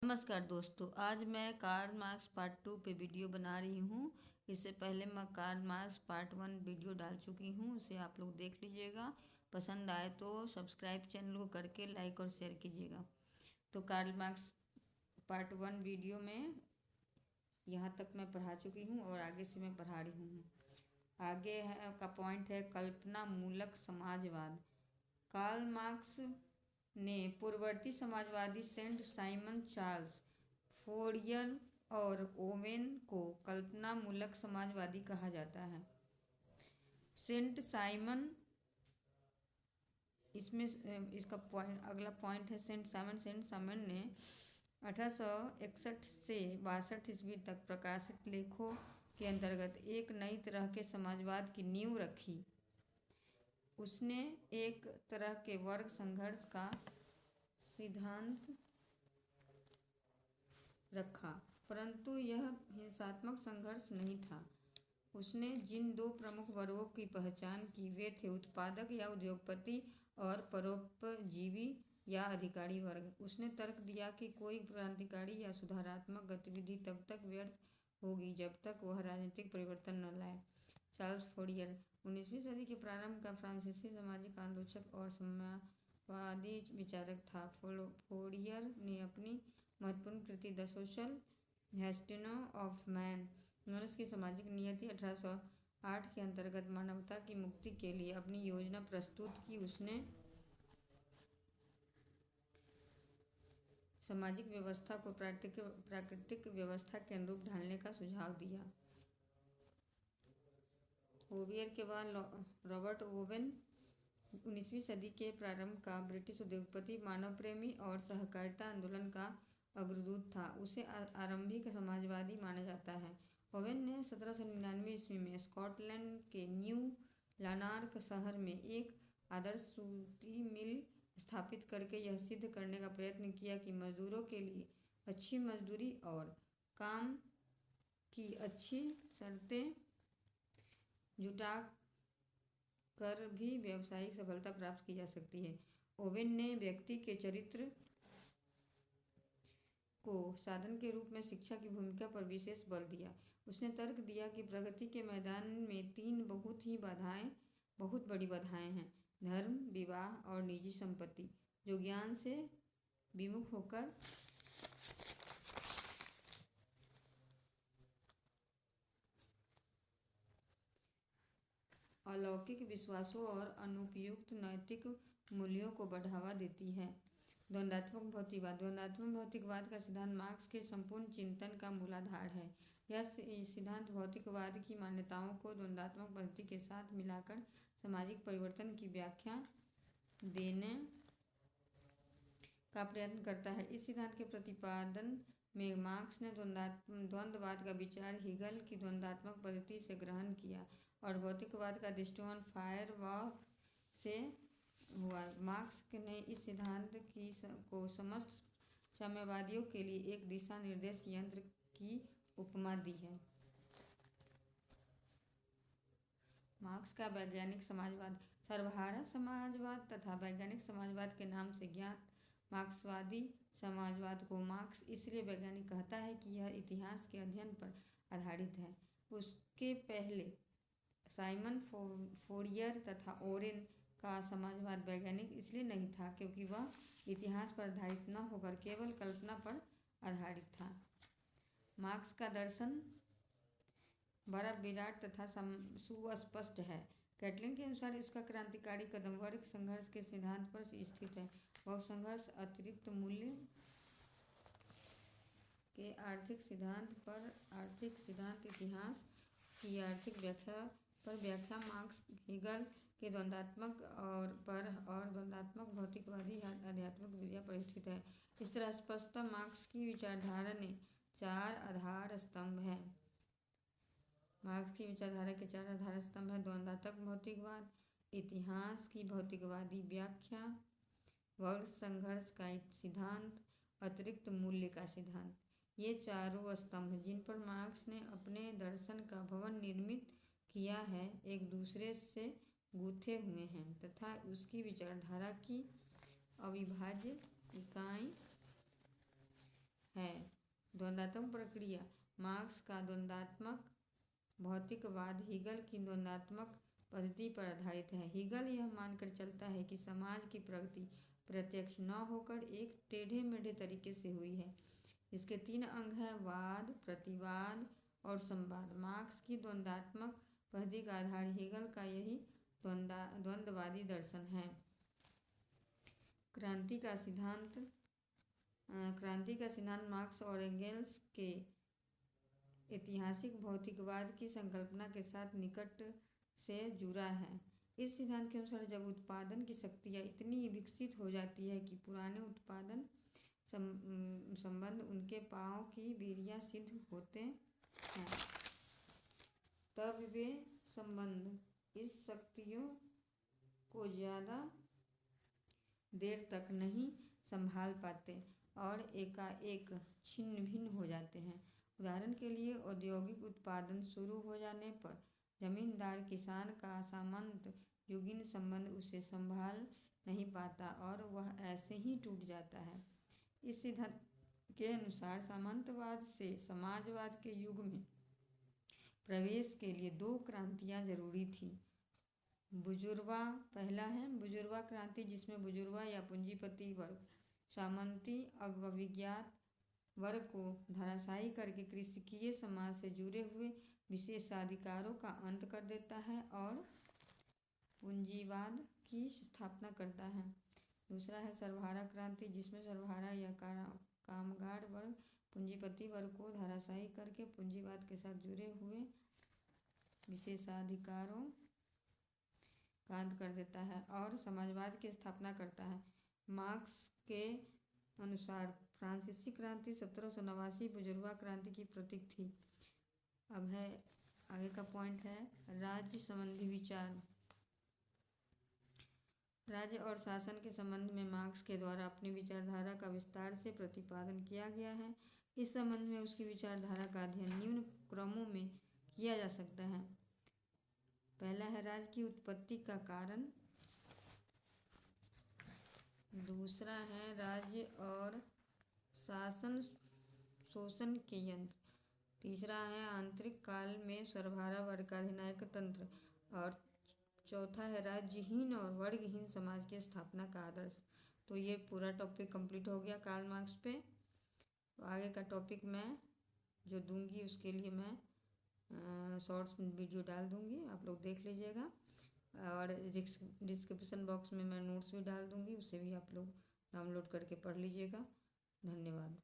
नमस्कार दोस्तों, आज मैं कार्ल मार्क्स पार्ट 2 पे वीडियो बना रही हूँ। इससे पहले मैं कार्ल मार्क्स पार्ट 1 वीडियो डाल चुकी हूँ, उसे आप लोग देख लीजिएगा। पसंद आए तो सब्सक्राइब चैनल को करके लाइक और शेयर कीजिएगा। तो कार्ल मार्क्स पार्ट 1 वीडियो में यहाँ तक मैं पढ़ा चुकी हूँ और आगे से मैं पढ़ा रही हूँ। आगे का पॉइंट है कल्पना मूलक समाजवाद। कार्ल मार्क्स ने पूर्ववर्ती समाजवादी सेंट साइमन, चार्ल्स फोरियर और ओवेन को कल्पना मूलक समाजवादी कहा जाता है। सेंट साइमन, इसमें इसका अगला पॉइंट है सेंट साइमन ने 1861 से 62 ईस्वी तक प्रकाशित लेखों के अंतर्गत एक नई तरह के समाजवाद की नींव रखी। उसने एक तरह के वर्ग संघर्ष का सिद्धांत रखा, परंतु यह हिंसात्मक संघर्ष नहीं था। उसने जिन दो प्रमुख वर्गों की पहचान की वे थे उत्पादक या उद्योगपति और परोपजीवी या अधिकारी वर्ग। उसने तर्क दिया कि कोई क्रांतिकारी या सुधारात्मक गतिविधि तब तक व्यर्थ होगी जब तक वह राजनीतिक परिवर्तन न लाए। चार्ल्स फोरियर 19वीं सदी के प्रारंभ का फ्रांसीसी सामाजिक आलोचक और साम्यवादी विचारक था। फोरियर ने अपनी महत्वपूर्ण कृति the social destiny of man, मनुष्य की सामाजिक नियति 1808 के अंतर्गत मानवता की मुक्ति के लिए अपनी योजना प्रस्तुत की। उसने सामाजिक व्यवस्था को प्राकृतिक व्यवस्था के अनुरूप ढालने का सुझाव दिया। फोरियर के बाद रॉबर्ट ओवेन 19वीं सदी के प्रारंभ का ब्रिटिश उद्योगपति, मानव प्रेमी और सहकारिता आंदोलन का अग्रदूत था। उसे आरंभिक समाजवादी माना जाता है। ओवेन ने 1799 ईस्वी में स्कॉटलैंड के न्यू लानार्क शहर में एक आदर्श सूती मिल स्थापित करके यह सिद्ध करने का प्रयत्न किया कि मजदूरों के लिए अच्छी मजदूरी और काम की अच्छी शर्तें जुटा कर भी व्यावसायिक सफलता प्राप्त की जा सकती है। ओवेन ने व्यक्ति के चरित्र को साधन के रूप में शिक्षा की भूमिका पर विशेष बल दिया। उसने तर्क दिया कि प्रगति के मैदान में तीन बहुत बड़ी बाधाएं हैं: धर्म, विवाह और निजी संपत्ति, जो ज्ञान से विमुख होकर अलौकिक विश्वासों और अनुपयुक्त नैतिक मूल्यों को बढ़ावा देती है। द्वंद्वात्मक भौतिकवाद। द्वंद्वात्मक भौतिकवाद का सिद्धांत मार्क्स के संपूर्ण चिंतन का मूलाधार है। यह सिद्धांत भौतिकवाद की मान्यताओं को द्वंद्वात्मक पद्धति के साथ मिलाकर सामाजिक परिवर्तन की व्याख्या देने का प्रयत्न करता है। इस सिद्धांत के प्रतिपादन में मार्क्स ने द्वंद्ववाद का विचार हीगल की द्वंद्वात्मक पद्धति से ग्रहण किया और भौतिकवाद का दृष्टिकोण फायरबाख से हुआ। मार्क्स ने इस सिद्धांत को समस्त साम्यवादियों के लिए एक दिशा निर्देश यंत्र की उपमा दी है। मार्क्स का वैज्ञानिक समाजवाद। सर्वहारा समाजवाद तथा वैज्ञानिक समाजवाद के नाम से ज्ञात मार्क्सवादी समाजवाद को मार्क्स इसलिए वैज्ञानिक कहता है कि यह इतिहास के अध्ययन पर आधारित है। उसके पहले साइमन फोरियर तथा ओवेन का समाजवाद वैज्ञानिक इसलिए नहीं था क्योंकि वह इतिहास पर आधारित न होकर केवल कल्पना पर आधारित था। मार्क्स का दर्शन बड़ा विराट तथा सुस्पष्ट है। कैटलिन के अनुसार उसका क्रांतिकारी कदम वर्ग संघर्ष के सिद्धांत पर स्थित है। वह संघर्ष अतिरिक्त मूल्य के आर्थिक सिद्धांत इतिहास की आर्थिक व्याख्या पर व्याख्या मार्क्स हीगल के द्वंद्वात्मक और द्वंद्वात्मक भौतिकवादी आध्यात्मिक विद्या पर स्थित है। इस तरह स्पष्टता मार्क्स की विचारधारा ने चार आधार स्तंभ हैं। मार्क्स की विचारधारा के चार आधार स्तंभ हैं: द्वंद्वात्मक भौतिकवाद, इतिहास की भौतिकवादी व्याख्या, वर्ग संघर्ष का सिद्धांत, अतिरिक्त मूल्य का सिद्धांत। ये चारों स्तंभ जिन पर मार्क्स ने अपने दर्शन का भवन निर्मित किया है, एक दूसरे से गूंथे हुए हैं तथा उसकी विचारधारा की अविभाज्य इकाई है। द्वंद्वात्मक प्रक्रिया। मार्क्स का द्वंद्वात्मक भौतिकवाद हीगल की द्वंद्वात्मक पद्धति पर आधारित है। हीगल यह मानकर चलता है कि समाज की प्रगति प्रत्यक्ष न होकर एक टेढ़े मेढ़े तरीके से हुई है। इसके 3 अंग हैं: वाद, प्रतिवाद और संवाद। मार्क्स की द्वंद्वात्मक पद्धति का आधार हीगल का यही द्वंद्ववादी दर्शन है। क्रांति का सिद्धांत मार्क्स और एंगेल्स के ऐतिहासिक भौतिकवाद की संकल्पना के साथ निकट से जुड़ा है। इस सिद्धांत के अनुसार जब उत्पादन की शक्तियाँ इतनी विकसित हो जाती है कि पुराने उत्पादन संबंध उनके पाँव की बेरियां सिद्ध होते हैं, तब वे संबंध इस शक्तियों को ज़्यादा देर तक नहीं संभाल पाते और एकाएक छिन्न भिन्न हो जाते हैं। उदाहरण के लिए, औद्योगिक उत्पादन शुरू हो जाने पर जमींदार किसान का सामंत युगीन संबंध उसे संभाल नहीं पाता और वह ऐसे ही टूट जाता है। इस सिद्धांत के अनुसार सामंतवाद से समाजवाद के युग में प्रवेश के लिए 2 क्रांतियाँ जरूरी थी। पहला है बुजुर्वा क्रांति, जिसमें बुजुर्वा या पूंजीपति वर्ग सामंती अविज्ञात वर्ग को धराशायी करके कृषिकीय समाज से जुड़े हुए विशेषाधिकारों का अंत कर देता है और पूंजीवाद की स्थापना करता है। दूसरा है सर्वहारा क्रांति, जिसमें सर्वहारा या कामगार वर्ग पूंजीपति वर्ग को धराशायी करके पूंजीवाद के साथ जुड़े हुए विशेषाधिकारों का अंत कर देता है और समाजवाद की स्थापना करता है। मार्क्स के अनुसार फ्रांसीसी क्रांति 1789 बुजुर्वा क्रांति की प्रतीक थी। अब है आगे का पॉइंट है राज्य संबंधी विचार। राज्य और शासन के संबंध में मार्क्स के द्वारा अपनी विचारधारा का विस्तार से प्रतिपादन किया गया है। इस संबंध में उसकी विचारधारा का अध्ययन निम्न क्रमों में किया जा सकता है। पहला है राज्य की उत्पत्ति का कारण। दूसरा है राज्य और शासन शोषण के यंत्र। तीसरा है आंतरिक काल में सर्वहारा वर्ग का अधिनायक तंत्र। और चौथा है राज्यहीन और वर्गहीन समाज की स्थापना का आदर्श। तो ये पूरा टॉपिक कंप्लीट हो गया कार्ल मार्क्स पे। तो आगे का टॉपिक मैं जो दूंगी उसके लिए मैं शॉर्ट्स वीडियो डाल दूंगी, आप लोग देख लीजिएगा। और डिस्क्रिप्शन बॉक्स में मैं नोट्स भी डाल दूंगी, उसे भी आप लोग डाउनलोड करके पढ़ लीजिएगा। धन्यवाद।